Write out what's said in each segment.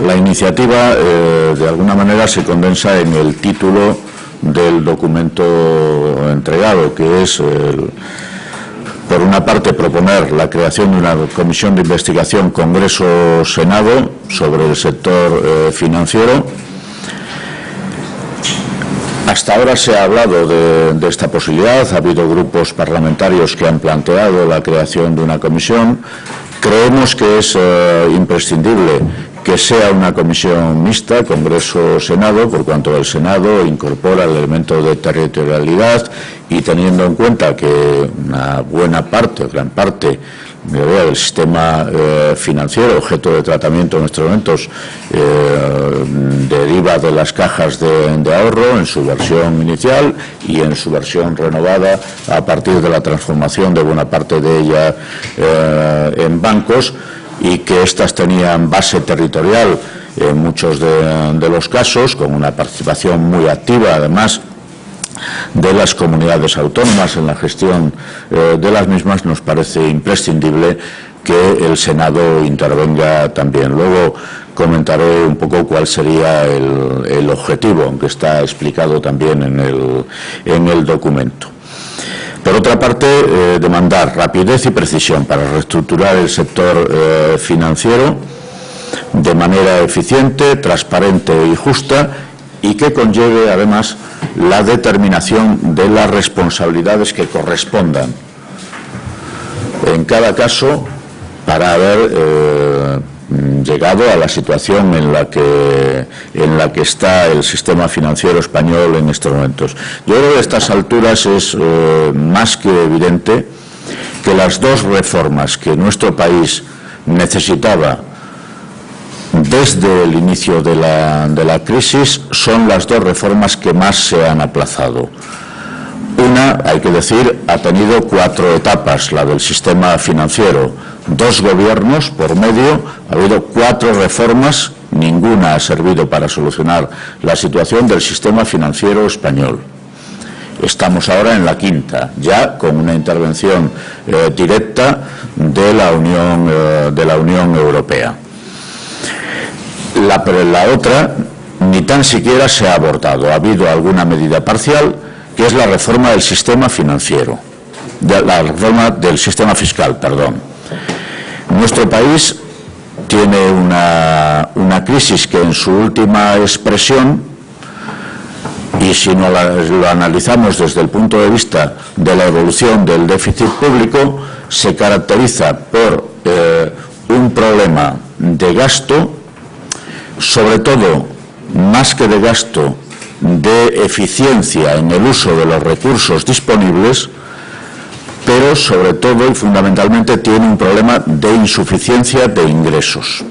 La iniciativa, de alguna manera, se condensa en el título del documento entregado, que es, por una parte, proponer la creación de una comisión de investigación Congreso-Senado sobre el sector financiero. Hasta ahora se ha hablado de esta posibilidad, ha habido grupos parlamentarios que han planteado la creación de una comisión. Creemos que es imprescindible que sea una comisión mixta, Congreso-Senado, por cuanto el Senado incorpora el elemento de territorialidad y teniendo en cuenta que una buena parte, o gran parte, del sistema financiero, objeto de tratamiento en estos momentos, deriva de las cajas de ahorro en su versión inicial y en su versión renovada a partir de la transformación de buena parte de ella en bancos, y que éstas tenían base territorial en muchos de los casos, con una participación muy activa, además, de las comunidades autónomas en la gestión de las mismas. Nos parece imprescindible que el Senado intervenga también. Luego comentaré un poco cuál sería el objetivo, aunque está explicado también en el documento. Por otra parte, demandar rapidez y precisión para reestructurar el sector financiero de manera eficiente, transparente y justa, y que conlleve, además, la determinación de las responsabilidades que correspondan en cada caso para haber llegado a la situación en la que está el sistema financiero español en estos momentos. Yo creo que a estas alturas es más que evidente que las dos reformas que nuestro país necesitaba desde el inicio de la crisis son las dos reformas que más se han aplazado. Una, hay que decir, ha tenido 4 etapas, la del sistema financiero, 2 gobiernos por medio, ha habido 4 reformas, ninguna ha servido para solucionar la situación del sistema financiero español. Estamos ahora en la 5ª, ya con una intervención directa de la Unión Europea. La otra ni tan siquiera se ha abordado. Ha habido alguna medida parcial, que es la reforma del sistema financiero, la reforma del sistema fiscal, perdón. Nuestro país tiene una crisis que en su última expresión, y si no lo analizamos desde el punto de vista de la evolución del déficit público, se caracteriza por un problema de gasto, sobre todo, más que de gasto, de eficiencia en el uso de los recursos disponibles, pero sobre todo y fundamentalmente tiene un problema de insuficiencia de ingresos.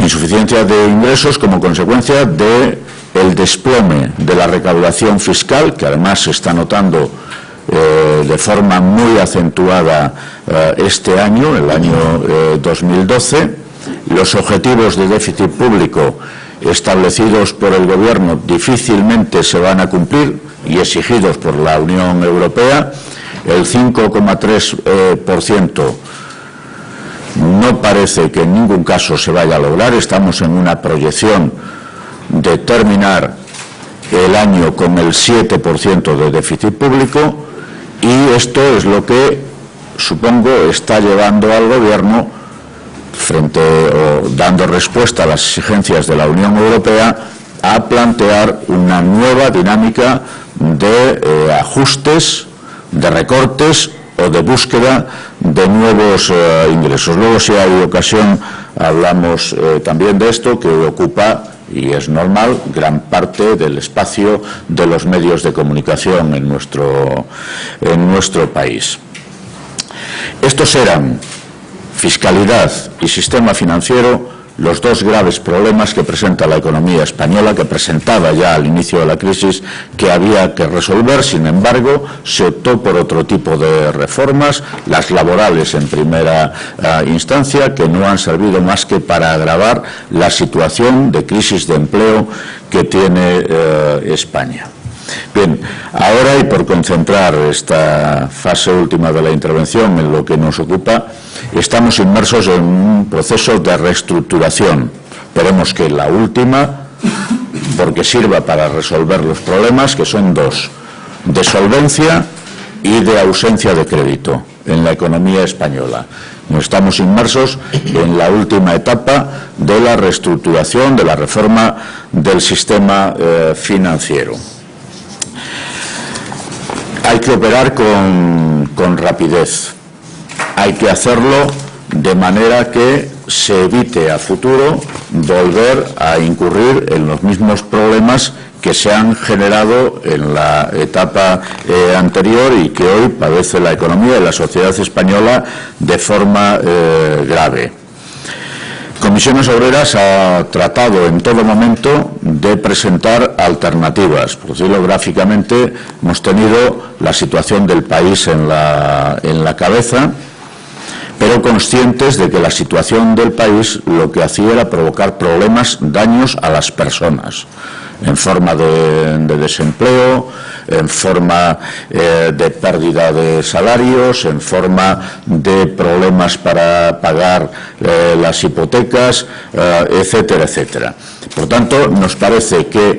Insuficiencia de ingresos como consecuencia del desplome de la recaudación fiscal, que además se está notando de forma muy acentuada este año, el año 2012. Los objetivos de déficit público establecidos por el Gobierno difícilmente se van a cumplir y exigidos por la Unión Europea. El 5,3% no parece que en ningún caso se vaya a lograr. Estamos en una proyección de terminar el año con el 7% de déficit público, y esto es lo que, supongo, está llevando al Gobierno, dando respuesta a las exigencias de la Unión Europea, a plantear una nueva dinámica de ajustes, de recortes o de búsqueda de nuevos ingresos. Luego, si hay ocasión, hablamos también de esto, que ocupa, y es normal, gran parte del espacio de los medios de comunicación en nuestro país. Estos eran fiscalidad y sistema financiero, los dos graves problemas que presenta la economía española, que presentaba ya al inicio de la crisis, que había que resolver. Sin embargo, se optó por otro tipo de reformas, las laborales en primera instancia, que no han servido más que para agravar la situación de crisis de empleo que tiene España. Bien, ahora, y por concentrar esta fase última de la intervención en lo que nos ocupa, estamos inmersos en un proceso de reestructuración. Esperemos que la última, porque sirva para resolver los problemas, que son dos: de solvencia y de ausencia de crédito en la economía española. Estamos inmersos en la última etapa de la reestructuración, de la reforma del sistema financiero. Hay que operar con rapidez. Hay que hacerlo de manera que se evite a futuro volver a incurrir en los mismos problemas que se han generado en la etapa anterior y que hoy padece la economía y la sociedad española de forma grave. Comisiones Obreras ha tratado en todo momento de presentar alternativas. Por decirlo gráficamente, hemos tenido la situación del país en la cabeza, pero conscientes de que la situación del país lo que hacía era provocar problemas, daños a las personas, en forma de desempleo, en forma de pérdida de salarios, en forma de problemas para pagar las hipotecas, etcétera, etcétera. Por tanto, nos parece que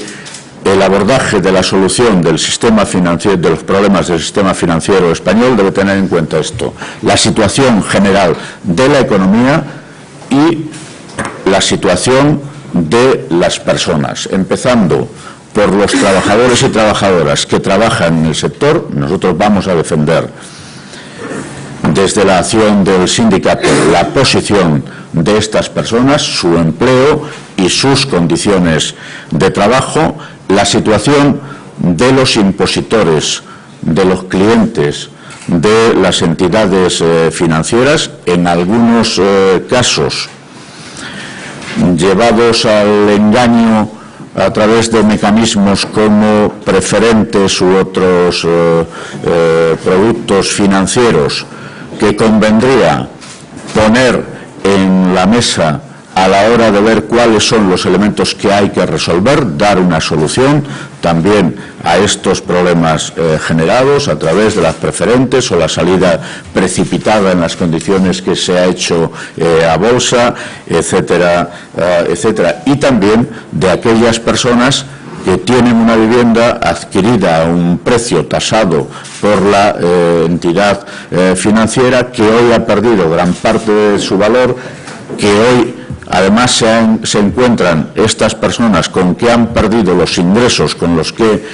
el abordaje de la solución del sistema financiero, de los problemas del sistema financiero español, debe tener en cuenta esto: la situación general de la economía y la situación de las personas, empezando por los trabajadores y trabajadoras que trabajan en el sector. Nosotros vamos a defender desde la acción del sindicato la posición de estas personas, su empleo y sus condiciones de trabajo, la situación de los impositores, de los clientes, de las entidades financieras, en algunos casos llevados al engaño a través de mecanismos como preferentes u otros productos financieros que convendría poner en la mesa a la hora de ver cuáles son los elementos que hay que resolver, dar una solución también a estos problemas generados a través de las preferentes o la salida precipitada en las condiciones que se ha hecho a bolsa, etcétera, etcétera. Y también de aquellas personas que tienen una vivienda adquirida a un precio tasado por la entidad financiera, que hoy ha perdido gran parte de su valor, que hoy además se encuentran estas personas con que han perdido los ingresos con los que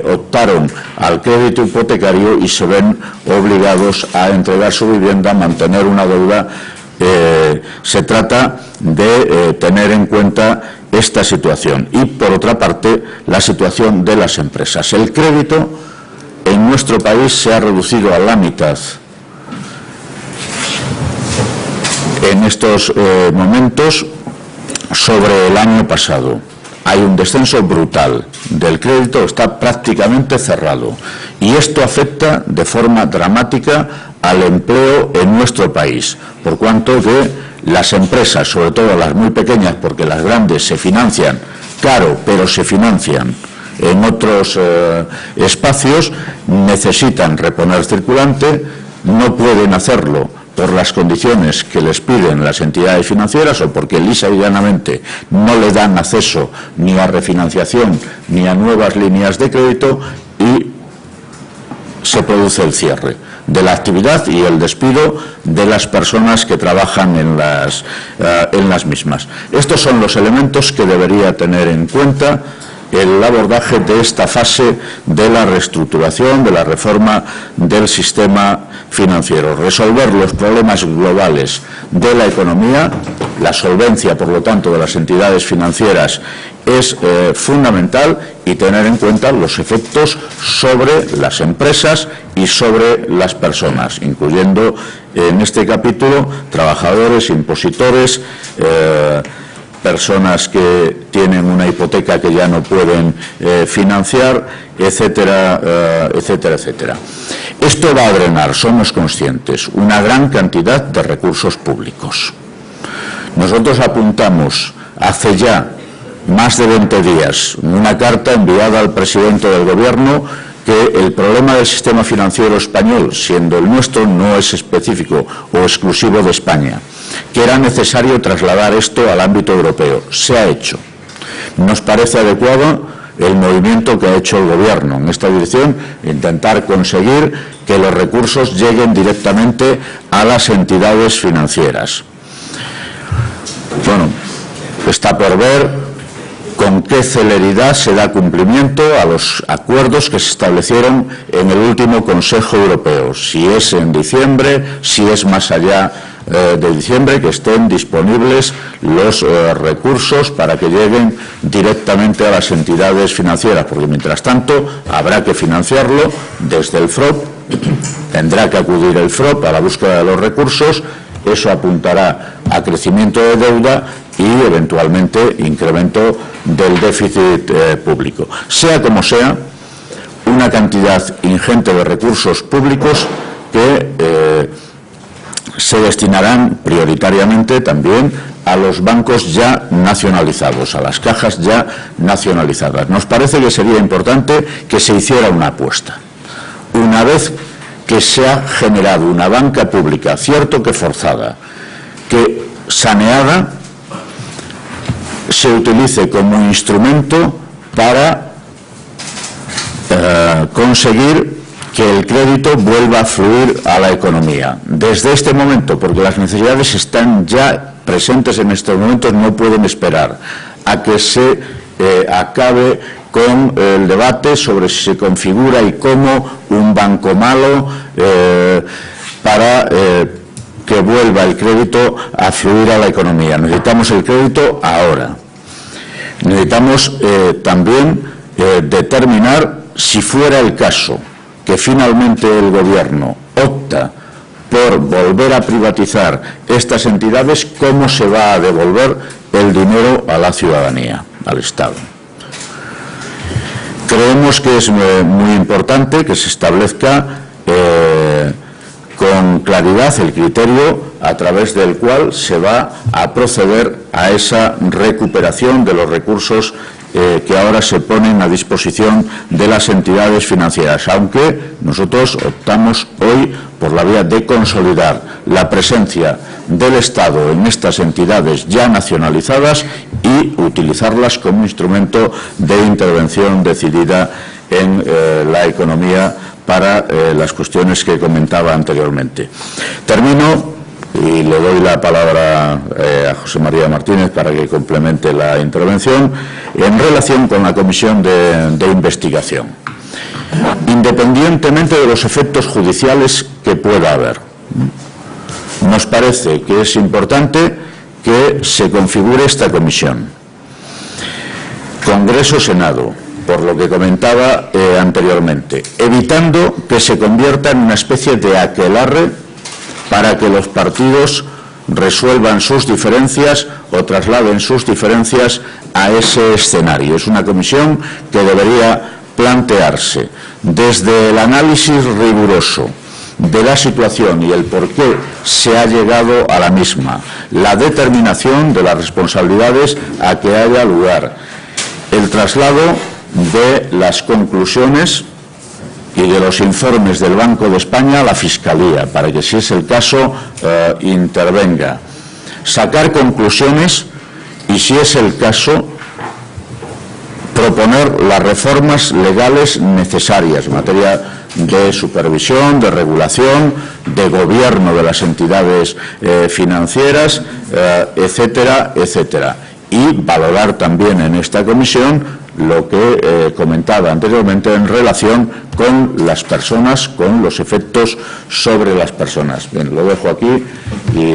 optaron al crédito hipotecario y se ven obligados a entregar su vivienda, a mantener una deuda. Se trata de tener en cuenta esta situación. Y, por otra parte, la situación de las empresas. El crédito en nuestro país se ha reducido a la mitad en estos momentos sobre el año pasado. Hay un descenso brutal del crédito, está prácticamente cerrado, y esto afecta de forma dramática al empleo en nuestro país, por cuanto que las empresas, sobre todo las muy pequeñas, porque las grandes se financian caro, pero se financian en otros espacios, necesitan reponer circulante, no pueden hacerlo por las condiciones que les piden las entidades financieras o porque lisa y llanamente no le dan acceso ni a refinanciación ni a nuevas líneas de crédito, y se produce el cierre de la actividad y el despido de las personas que trabajan en las mismas. Estos son los elementos que debería tener en cuenta el abordaje de esta fase de la reestructuración, de la reforma del sistema financiero. Resolver los problemas globales de la economía, la solvencia, por lo tanto, de las entidades financieras es fundamental, y tener en cuenta los efectos sobre las empresas y sobre las personas, incluyendo en este capítulo trabajadores, impositores, personas que tienen una hipoteca que ya no pueden financiar, etcétera, etcétera, etcétera. Esto va a drenar, somos conscientes, una gran cantidad de recursos públicos. Nosotros apuntamos hace ya más de 20 días una carta enviada al presidente del Gobierno que el problema del sistema financiero español, siendo el nuestro, no es específico o exclusivo de España, que era necesario trasladar esto al ámbito europeo. Se ha hecho. Nos parece adecuado el movimiento que ha hecho el Gobierno en esta dirección, intentar conseguir que los recursos lleguen directamente a las entidades financieras. Bueno, está por ver con qué celeridad se da cumplimiento a los acuerdos que se establecieron en el último Consejo Europeo, si es en diciembre, si es más allá de diciembre, que estén disponibles los recursos para que lleguen directamente a las entidades financieras, porque mientras tanto habrá que financiarlo desde el FROP, tendrá que acudir el FROP a la búsqueda de los recursos, eso apuntará a crecimiento de deuda y eventualmente incremento del déficit público. Sea como sea, una cantidad ingente de recursos públicos que se destinarán prioritariamente también a los bancos ya nacionalizados, a las cajas ya nacionalizadas. Nos parece que sería importante que se hiciera una apuesta. Una vez que se ha generado una banca pública, cierto que forzada, que saneada, se utilice como instrumento para conseguir que el crédito vuelva a fluir a la economía. Desde este momento, porque las necesidades están ya presentes en estos momentos, no pueden esperar a que se acabe con el debate sobre si se configura y cómo un banco malo para que vuelva el crédito a fluir a la economía. Necesitamos el crédito ahora. Necesitamos también determinar, si fuera el caso que finalmente el Gobierno opta por volver a privatizar estas entidades, cómo se va a devolver el dinero a la ciudadanía, al Estado. Creemos que es muy importante que se establezca con claridad el criterio a través del cual se va a proceder a esa recuperación de los recursos que ahora se ponen a disposición de las entidades financieras, aunque nosotros optamos hoy por la vía de consolidar la presencia del Estado en estas entidades ya nacionalizadas y utilizarlas como instrumento de intervención decidida en la economía para las cuestiones que comentaba anteriormente. Termino y le doy la palabra a José María Martínez para que complemente la intervención en relación con la comisión de investigación. Independientemente de los efectos judiciales que pueda haber, nos parece que es importante que se configure esta comisión. Congreso-Senado, por lo que comentaba anteriormente, evitando que se convierta en una especie de aquelarre para que los partidos resuelvan sus diferencias o trasladen sus diferencias a ese escenario. Es una comisión que debería plantearse desde el análisis riguroso de la situación y el por qué se ha llegado a la misma, la determinación de las responsabilidades a que haya lugar, el traslado de las conclusiones y de los informes del Banco de España a la Fiscalía, para que, si es el caso, intervenga. Sacar conclusiones y, si es el caso, proponer las reformas legales necesarias en materia de supervisión, de regulación, de gobierno de las entidades financieras, etcétera, etcétera. Y valorar también en esta comisión lo que comentaba anteriormente en relación con las personas, con los efectos sobre las personas. Bien, lo dejo aquí y